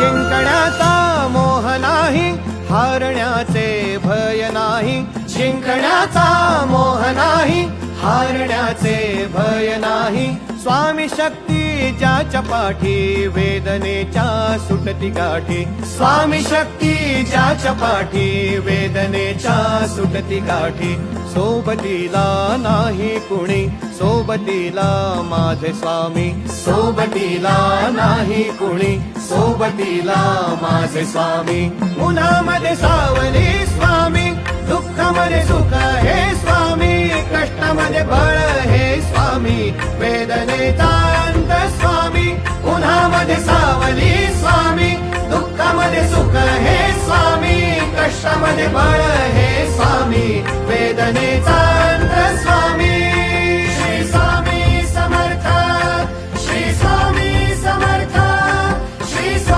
जिंकण्याचा मोह नाही, हारण्याचे भय नाही. जिंकण्याचा मोह नाही, हारण्याचे भय नाही. स्वामी शक्ती ज्याच्या पाठी, वेदनेच्या सुटती गाठी. स्वामी शक्ती ज्याच्या पाठी, वेदनेच्या सुटती गाठी. सोबतीला नाही कुणी, सोबतीला माझे स्वामी. सोबतीला नाही कुणी, सोबतीला माझे स्वामी. उन्हामध्ये सावली स्वामी, दुःखामध्ये सुख हे स्वामी. कष्टामध्ये बळ हे स्वामी, वेदनेचा अंत स्वामी. उन्हामध्ये सावली स्वामी, दुःखामध्ये सुख हे स्वामी. कष्टामध्ये बळ हे स्वामी, वेदनेचा